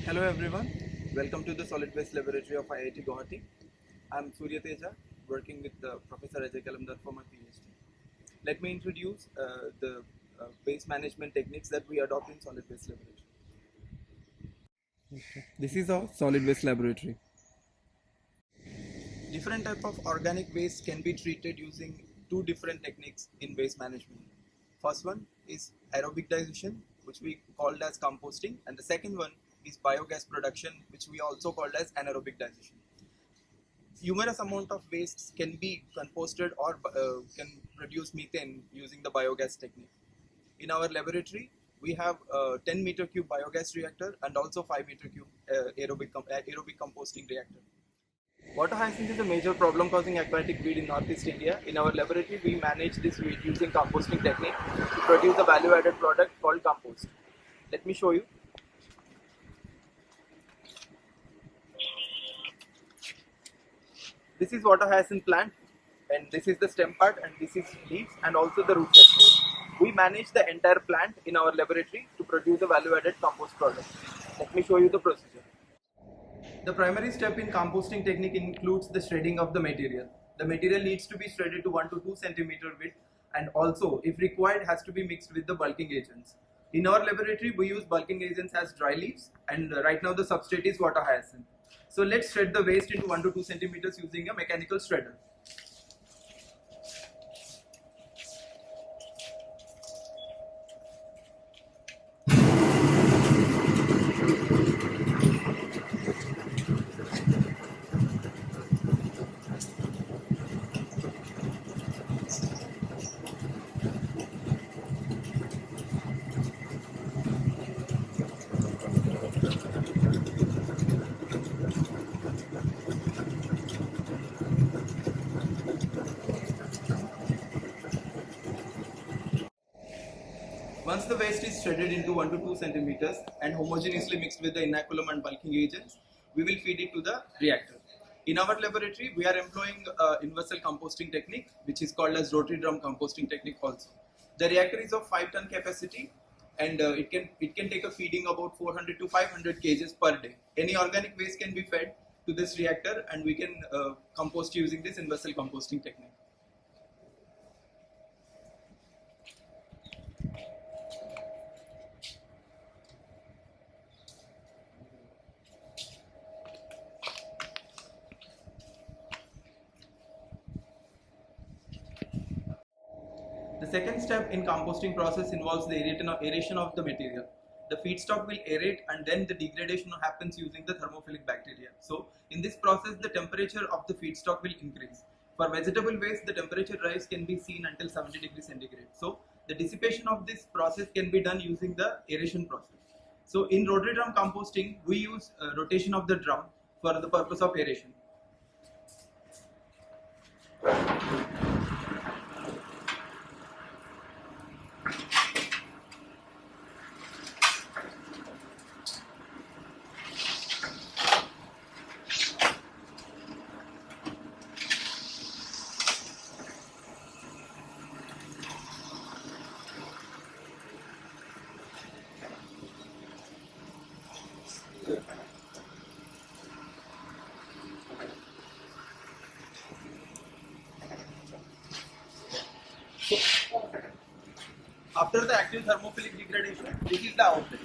Hello everyone, welcome to the Solid Waste Laboratory of IIT Guwahati. I am Surya Teja, working with Professor Ajay Kalamdar for my PhD. Let me introduce the waste management techniques that we adopt in Solid Waste Laboratory. This is our Solid Waste Laboratory. Different type of organic waste can be treated using two different techniques in waste management. First one is aerobic digestion, which we called as composting, and the second one is biogas production, which we also called as anaerobic digestion. Numerous amount of wastes can be composted or can produce methane using the biogas technique. In our laboratory, we have a 10 meter cube biogas reactor and also 5 meter cube aerobic composting reactor. Water hyacinth is a major problem causing aquatic weed in Northeast India. In our laboratory, we manage this weed using composting technique to produce a value added product called compost. Let me show you. This is water hyacinth plant, and this is the stem part, and this is leaves and also the root section. We manage the entire plant in our laboratory to produce a value added compost product. Let me show you the procedure. The primary step in composting technique includes the shredding of the material. The material needs to be shredded to 1 to 2 centimeter width, and also, if required, has to be mixed with the bulking agents. In our laboratory, we use bulking agents as dry leaves, and right now the substrate is water hyacinth. So let's shred the waste into 1 to 2 centimeters using a mechanical shredder. Once the waste is shredded into 1 to 2 centimeters and homogeneously mixed with the inoculum and bulking agents, we will feed it to the reactor. In our laboratory, we are employing universal composting technique, which is called as rotary drum composting technique also. The reactor is of 5-ton capacity, and it can take a feeding about 400 to 500 kgs per day. Any organic waste can be fed to this reactor, and we can compost using this universal composting technique. The second step in composting process involves the aeration of the material. The feedstock will aerate, and then the degradation happens using the thermophilic bacteria. So in this process, the temperature of the feedstock will increase. For vegetable waste, the temperature rise can be seen until 70 degrees centigrade. So the dissipation of this process can be done using the aeration process. So in rotary drum composting, we use rotation of the drum for the purpose of aeration. After the active thermophilic degradation, this is the outlet.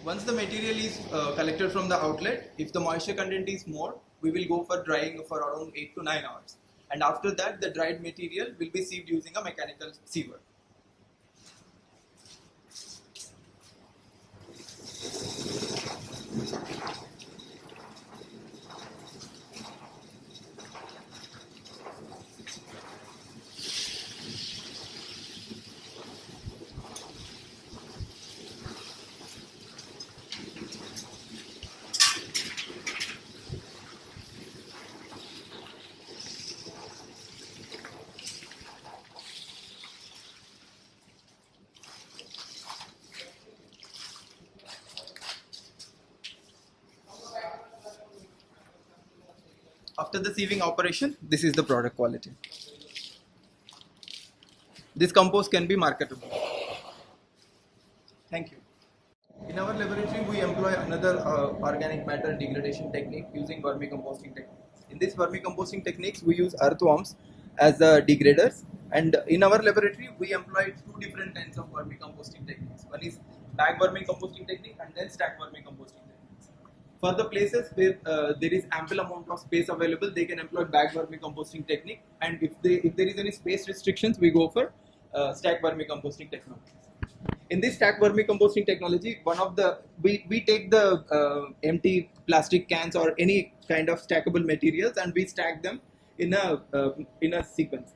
Once the material is collected from the outlet, if the moisture content is more, we will go for drying for around 8 to 9 hours. And after that, the dried material will be sieved using a mechanical siever. After the sieving operation, this is the product quality. this compost can be marketable. Thank you. In our laboratory, we employ another organic matter degradation technique using vermicomposting techniques. In this vermicomposting techniques, we use earthworms as the degraders. And in our laboratory, we employ two different kinds of vermicomposting techniques. One is bag vermicomposting technique and then stack vermicomposting techniques. For the places where there is ample amount of space available, they can employ bag vermicomposting technique. And if there is any space restrictions, we go for stack vermicomposting technology. In this stack vermicomposting technology, we take the empty plastic cans or any kind of stackable materials and we stack them in a sequence.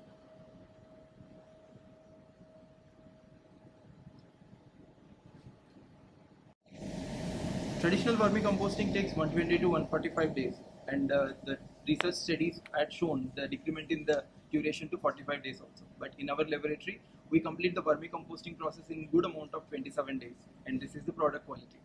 Traditional vermicomposting takes 120 to 145 days, and the research studies had shown the decrement in the duration to 45 days also. But in our laboratory, we complete the vermicomposting process in good amount of 27 days, and this is the product quality.